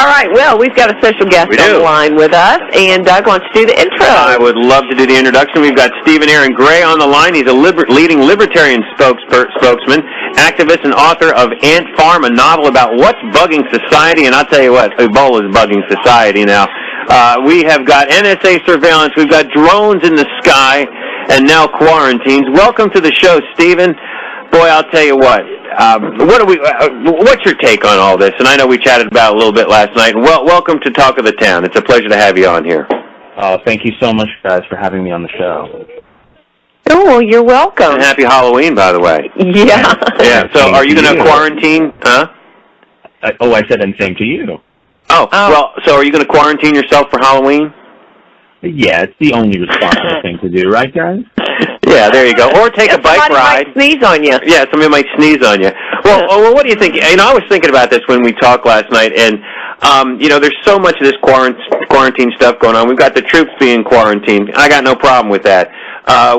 All right, well, we've got a special guest on the line with us, and Doug wants to do the intro. I would love to do the introduction. We've got Stephen Aaron Gray on the line. He's a leading libertarian spokesman, activist, and author of Ant Farm, a novel about what's bugging society. And I'll tell you what, Ebola is bugging society now. We have got NSA surveillance. We've got drones in the sky, and now quarantines. Welcome to the show, Stephen. Boy, I'll tell you what. What's your take on all this? And I know we chatted about it a little bit last night. And welcome to Talk of the Town. It's a pleasure to have you on here. Oh, thank you so much, guys, for having me on the show. Oh, you're welcome. And happy Halloween, by the way. Yeah. Yeah. So, are you going to quarantine? Huh? I said and same to you. Oh, well. So, are you going to quarantine yourself for Halloween? Yeah, it's the only responsible thing to do, right, guys? Yeah, there you go. Or take a bike ride. Somebody might sneeze on you. Yeah, somebody might sneeze on you. Well, what do you think? You know, I was thinking about this when we talked last night, and, there's so much of this quarantine stuff going on. We've got the troops being quarantined. I got no problem with that.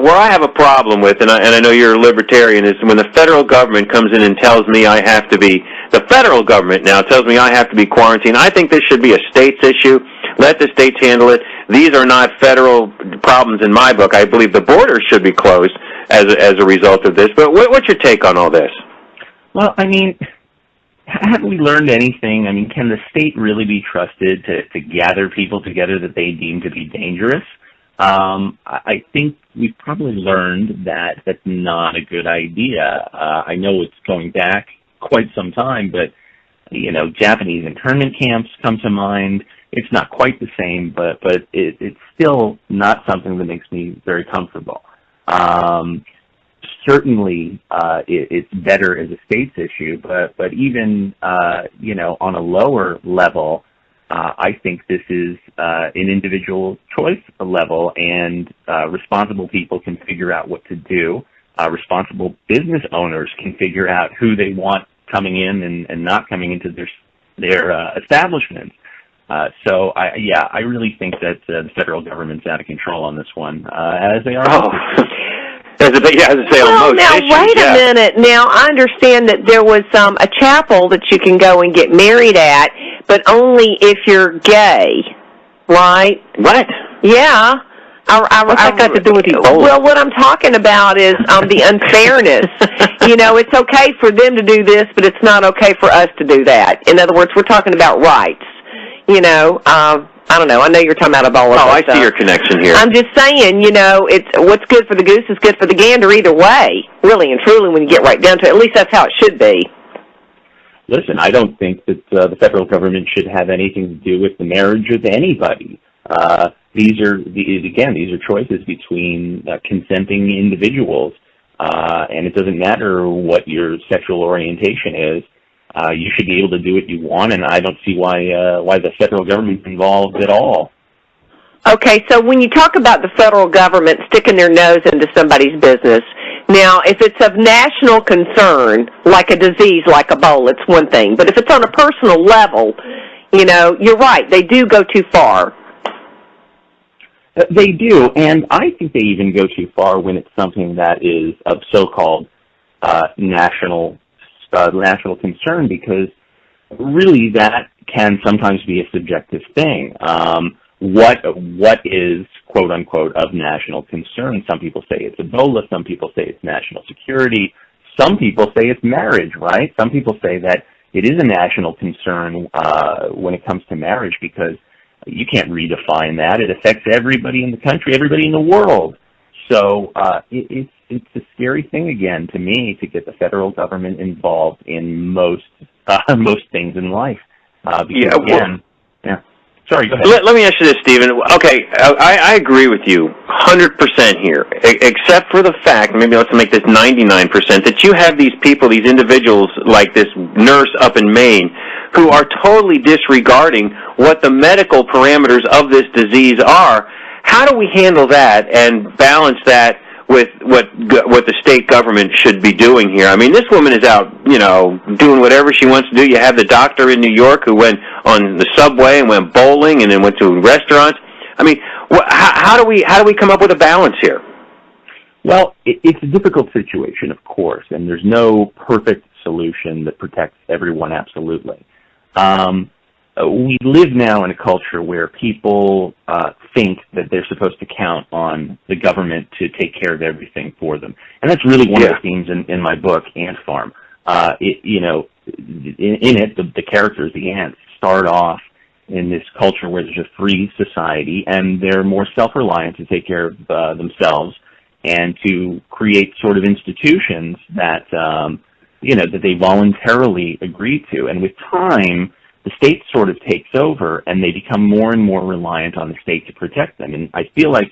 Where I have a problem with, and I know you're a libertarian, is when the federal government comes in and tells me I have to be, the federal government now tells me I have to be quarantined. I think this should be a states issue. Let the states handle it. These are not federal problems in my book. I believe the borders should be closed as a result of this. But what's your take on all this? Well, I mean, haven't we learned anything? I mean, can the state really be trusted to gather people together that they deem to be dangerous? I think we've probably learned that that's not a good idea. I know it's going back quite some time, but, Japanese internment camps come to mind. It's not quite the same, but it's still not something that makes me very comfortable. Certainly, it's better as a states issue, but even, on a lower level, I think this is an individual choice level, and responsible people can figure out what to do. Responsible business owners can figure out who they want coming in and not coming into their establishments. So I really think that the federal government's out of control on this one, as they are. Well, now, wait a minute. Now, I understand that there was a chapel that you can go and get married at, but only if you're gay, right? What? Yeah. What's that got to do with Ebola? Well, what I'm talking about is the unfairness. It's okay for them to do this, but it's not okay for us to do that. In other words, we're talking about rights. I don't know. I know you're talking about Ebola. Oh, I see your connection here. I'm just saying, it's what's good for the goose is good for the gander either way, really and truly, when you get right down to it. At least that's how it should be. Listen, I don't think that the federal government should have anything to do with the marriage of anybody. These are choices between consenting individuals, and it doesn't matter what your sexual orientation is. You should be able to do what you want, and I don't see why the federal government's involved at all. Okay, so when you talk about the federal government sticking their nose into somebody's business, now, if it's of national concern, like a disease like Ebola, it's one thing. But if it's on a personal level, you're right, they do go too far. They do, and I think they even go too far when it's something that is of so-called national concern, because really that can sometimes be a subjective thing. What is, quote unquote, of national concern? Some people say it's Ebola, some people say it's national security, some people say it's marriage, right? Some people say that it is a national concern when it comes to marriage, because you can't redefine that. It affects everybody in the country, everybody in the world. So it's a scary thing, again, to me, to get the federal government involved in most things in life. Sorry, go ahead. Let me ask you this, Stephen. Okay, I agree with you 100% here, except for the fact, maybe let's make this 99%, that you have these people, these individuals like this nurse up in Maine, who are totally disregarding what the medical parameters of this disease are. How do we handle that and balance that with what the state government should be doing here? I mean, this woman is out, doing whatever she wants to do. You have the doctor in New York who went on the subway and went bowling and then went to restaurants. I mean, how do we come up with a balance here? Well, it's a difficult situation, of course, and there's no perfect solution that protects everyone absolutely. we live now in a culture where people think that they're supposed to count on the government to take care of everything for them. And that's really one of the themes in my book, Ant Farm. In it, the characters, the ants, start off in this culture where there's a free society, and they're more self-reliant to take care of themselves and to create sort of institutions that, that they voluntarily agree to. And with time, the state sort of takes over, and they become more and more reliant on the state to protect them. And I feel like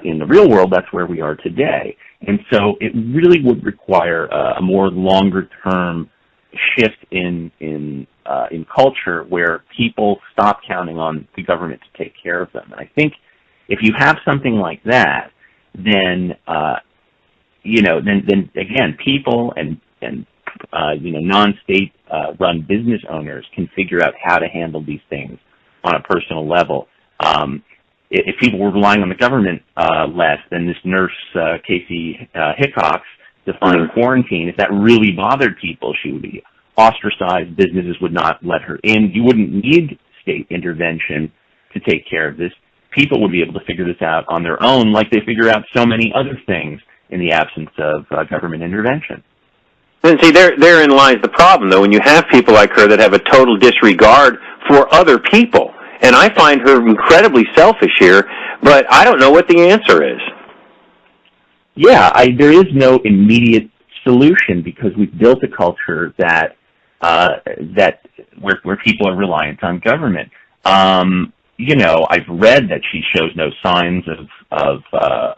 in the real world, that's where we are today. And so it really would require a more longer-term shift in culture where people stop counting on the government to take care of them. And I think if you have something like that, then then again, people and non-state run business owners can figure out how to handle these things on a personal level. If people were relying on the government less, then this nurse, Casey Hickox, defying quarantine, if that really bothered people, she would be ostracized. Businesses would not let her in. You wouldn't need state intervention to take care of this. People would be able to figure this out on their own, like they figure out so many other things in the absence of government intervention. And see, therein lies the problem, though, when you have people like her that have a total disregard for other people. And I find her incredibly selfish here, but I don't know what the answer is. Yeah, there is no immediate solution because we've built a culture that where people are reliant on government. I've read that she shows no signs of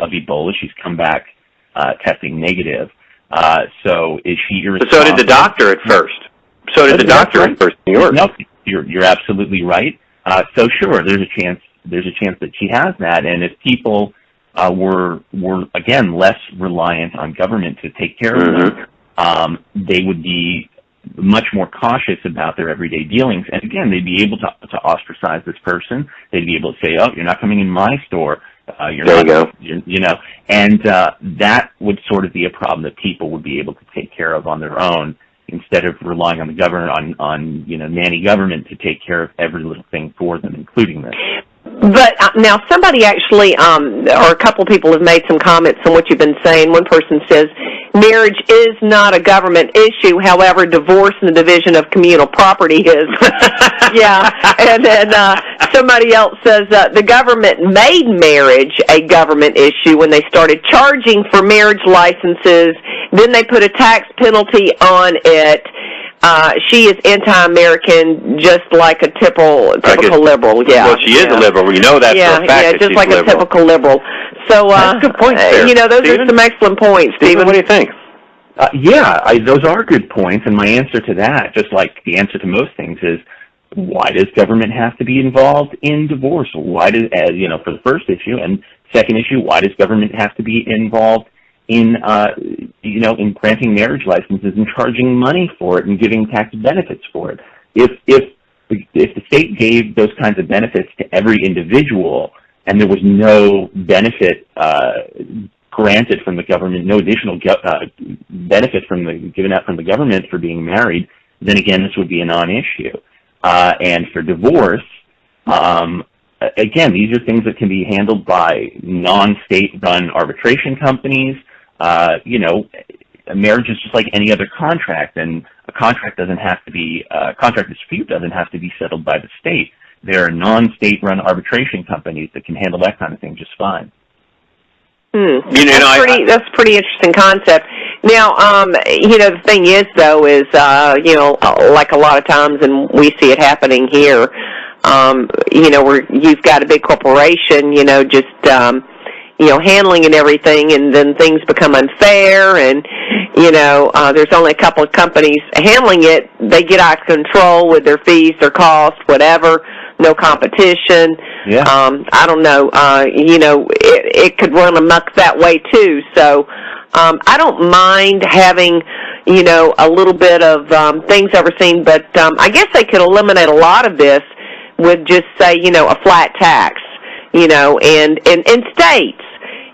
Ebola. She's come back testing negative. So is she irresponsible? So did the doctor at first. So did the doctor at first in New York. No, you're absolutely right. So sure, there's a chance that she has that, and if people were again less reliant on government to take care of them, they would be much more cautious about their everyday dealings. And again, they'd be able to ostracize this person. They'd be able to say, "Oh, you're not coming in my store. And that would sort of be a problem that people would be able to take care of on their own, instead of relying on the government, on nanny government to take care of every little thing for them, including this. But now somebody actually, or a couple of people have made some comments on what you've been saying. One person says, marriage is not a government issue, however, divorce and the division of communal property is. Yeah, and then somebody else says the government made marriage a government issue when they started charging for marriage licenses. Then they put a tax penalty on it. She is anti-American, just like a typical liberal. Yeah. Well, she is a liberal. You know that for a fact. Yeah, just like a typical liberal. So, that's a good point there, those Stephen. are some excellent points, Stephen. What do you think? Those are good points, and my answer to that, just like the answer to most things, is why does government have to be involved in divorce? Why does, for the first issue, and second issue, why does government have to be involved in granting marriage licenses and charging money for it and giving tax benefits for it? If the state gave those kinds of benefits to every individual and there was no benefit granted from the government, no additional benefit given out from the government for being married, then again this would be a non-issue. And for divorce, again, these are things that can be handled by non-state-run arbitration companies. Marriage is just like any other contract, and a contract contract dispute doesn't have to be settled by the state. There are non-state-run arbitration companies that can handle that kind of thing just fine. That's a pretty interesting concept. Now, the thing is, though, is, like a lot of times, and we see it happening here, where you've got a big corporation, handling and everything, and then things become unfair, and, there's only a couple of companies handling it. They get out of control with their fees, their costs, whatever, no competition. Yeah. I don't know. It could run amok that way, too. So I don't mind having, a little bit of things overseen, but I guess they could eliminate a lot of this with just, say, a flat tax, and in states,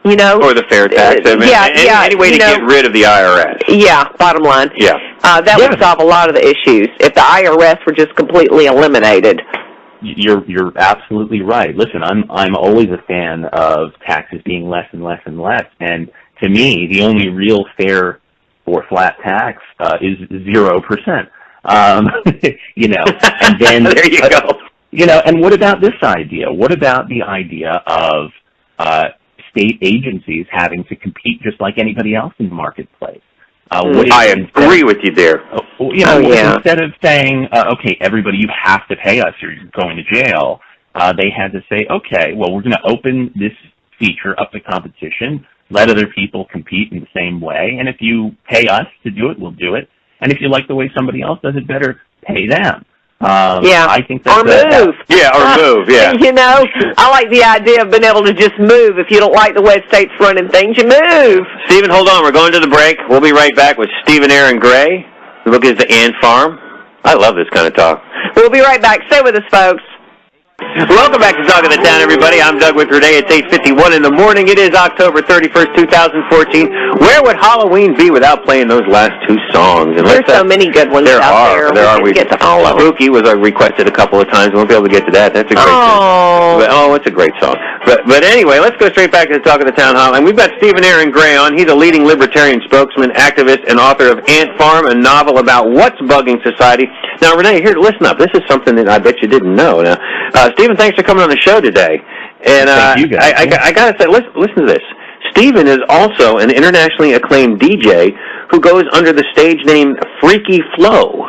you know. Or the fair tax. I mean, any way to get rid of the IRS. Yeah, bottom line. Yeah. That would solve a lot of the issues if the IRS were just completely eliminated. You're absolutely right. Listen, I'm always a fan of taxes being less and less and less. And to me, the only real fair or flat tax is 0%. You know, and then there you go. You know, and what about this idea? What about the idea of state agencies having to compete just like anybody else in the marketplace? I agree with you there. You know, instead of saying, okay, everybody, you have to pay us or you're going to jail, they had to say, okay, well, we're going to open this feature up to competition, let other people compete in the same way, and if you pay us to do it, we'll do it. And if you like the way somebody else does it better, pay them. I think that's or move. Move, yeah. You know, I like the idea of being able to just move. If you don't like the way the state's running things, you move. Stephen, hold on. We're going to the break. We'll be right back with Stephen Aaron Gray. The book is The Ant Farm. I love this kind of talk. We'll be right back. Stay with us, folks. Welcome back to Talk of the Town, everybody. I'm Doug with Renee. It's 8:51 in the morning. It is October 31st, 2014. Where would Halloween be without playing those last two songs? And there's so many good ones out there. There are. We get to all of them. Spooky was requested a couple of times. We won't be able to get to that. That's a great song. It's a great song. But anyway, let's go straight back to the Talk of the Town Hall. And we've got Stephen Aaron Gray on. He's a leading libertarian spokesman, activist, and author of Ant Farm, a novel about what's bugging society. Now, Renee, here, listen up. This is something that I bet you didn't know. Now, Stephen, thanks for coming on the show today. And thank you guys. I got to say, listen to this. Stephen is also an internationally acclaimed DJ who goes under the stage name Freaky Flow.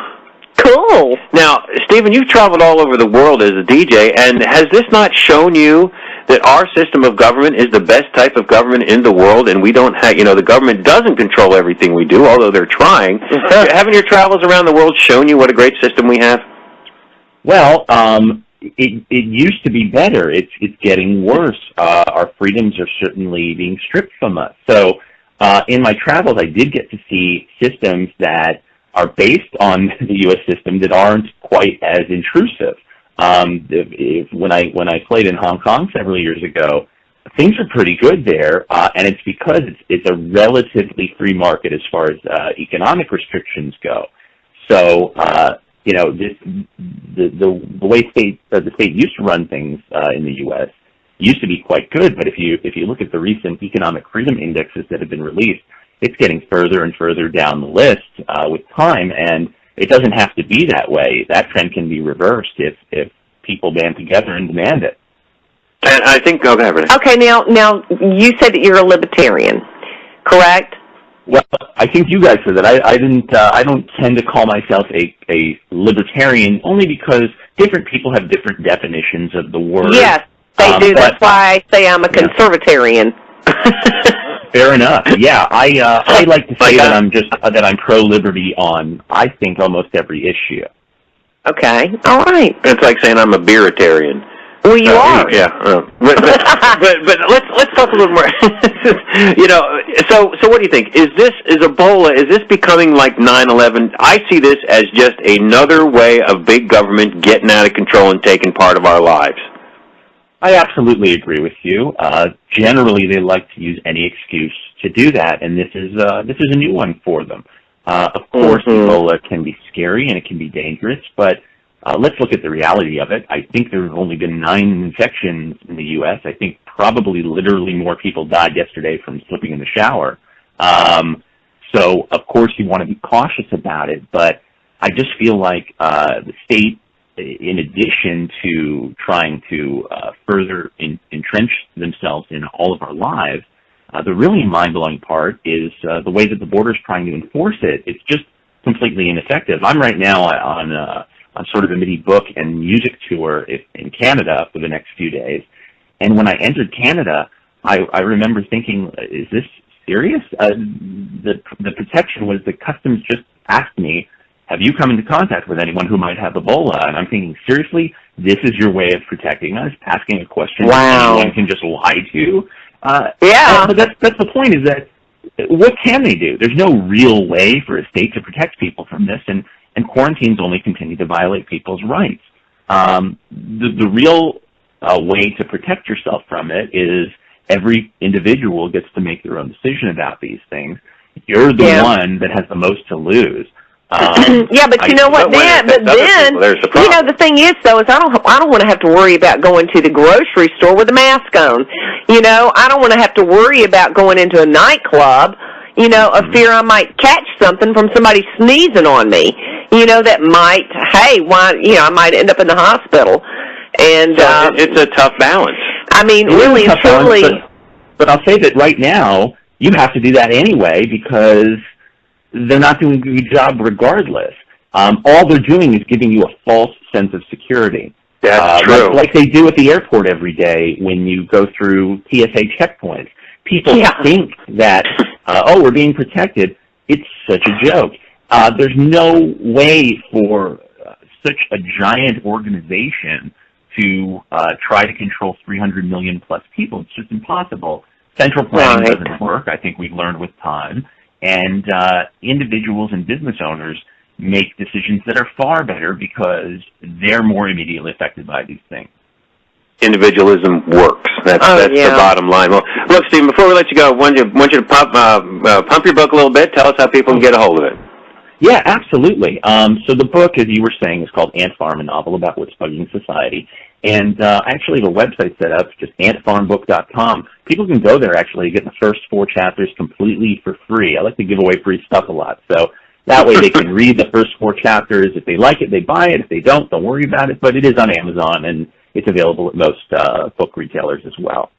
Cool. Now, Stephen, you've traveled all over the world as a DJ, and has this not shown you that our system of government is the best type of government in the world, and we don't have, the government doesn't control everything we do, although they're trying? Haven't your travels around the world shown you what a great system we have? Well, it used to be better. It's getting worse. Our freedoms are certainly being stripped from us. So in my travels, I did get to see systems that are based on the U.S. system that aren't quite as intrusive. When I played in Hong Kong several years ago, things are pretty good there, and it's because it's a relatively free market as far as economic restrictions go. So the way the state used to run things in the U.S. used to be quite good, but if you look at the recent economic freedom indexes that have been released, it's getting further and further down the list with time, and it doesn't have to be that way. That trend can be reversed if people band together and demand it. And I think, go ahead, Renee. Okay, now you said that you're a libertarian, correct? Well, I think you guys said that. I don't tend to call myself a libertarian, only because different people have different definitions of the word. Yes, they do. That's why I say I'm a conservatarian. Fair enough. Yeah, I like to say that I'm pro-liberty on, I think, almost every issue. Okay, all right. It's like saying I'm a beeritarian. Well, you are. Yeah. But let's talk a little more. So what do you think? Is Ebola, is this becoming like 9/11? I see this as just another way of big government getting out of control and taking part of our lives. I absolutely agree with you. Generally, they like to use any excuse to do that, and this is a new one for them. Of course, Ebola can be scary and it can be dangerous, but let's look at the reality of it. I think there have only been 9 infections in the U.S. I think probably literally more people died yesterday from slipping in the shower. So, of course, you want to be cautious about it, but I just feel like the state, in addition to trying to further entrench themselves in all of our lives, the really mind-blowing part is the way that the border is trying to enforce it. It's just completely ineffective. I'm right now on sort of a mini book and music tour in Canada for the next few days, and when I entered Canada, I remember thinking, is this serious? The protection was the customs just asked me, have you come into contact with anyone who might have Ebola? And I'm thinking, seriously, this is your way of protecting us, asking a question that anyone can just lie to? Yeah. But that's the point, is that what can they do? There's no real way for a state to protect people from this, and quarantines only continue to violate people's rights. The real way to protect yourself from it is every individual gets to make their own decision about these things. You're the one that has the most to lose. Yeah, but you know what? Then you know, the thing is, though, is I don't want to have to worry about going to the grocery store with a mask on. You know, I don't want to have to worry about going into a nightclub. You know, of fear I might catch something from somebody sneezing on me. You know, that might, I might end up in the hospital. And so it's a tough balance. I mean, really and truly. But I'll say that right now, you have to do that anyway because they're not doing a good job regardless. All they're doing is giving you a false sense of security. That's true. Like they do at the airport every day when you go through TSA checkpoints. People think that, we're being protected. It's such a joke. There's no way for such a giant organization to try to control 300 million plus people. It's just impossible. Central planning doesn't work, I think we've learned with time. And individuals and business owners make decisions that are far better because they're more immediately affected by these things. Individualism works. That's the bottom line. Well, look, Stephen, before we let you go, I want you to pump your book a little bit. Tell us how people can get a hold of it. Yeah, absolutely. So the book, as you were saying, is called Ant Farm, a novel about what's bugging society. And I actually have a website set up, just antfarmbook.com. People can go there, actually, get the first 4 chapters completely for free. I like to give away free stuff a lot. So that way they can read the first 4 chapters. If they like it, they buy it. If they don't worry about it. But it is on Amazon, and it's available at most book retailers as well.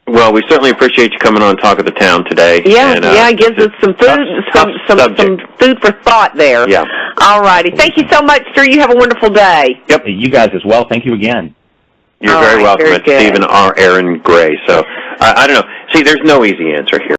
Well, we certainly appreciate you coming on Talk of the Town today. Yeah, and, it gives us some food, some food for thought there. Yeah. All righty. Thank you so much, sir. You have a wonderful day. Yep. You guys as well. Thank you again. You're very welcome. It's Stephen R. Aaron Gray. So, I don't know. See, there's no easy answer here.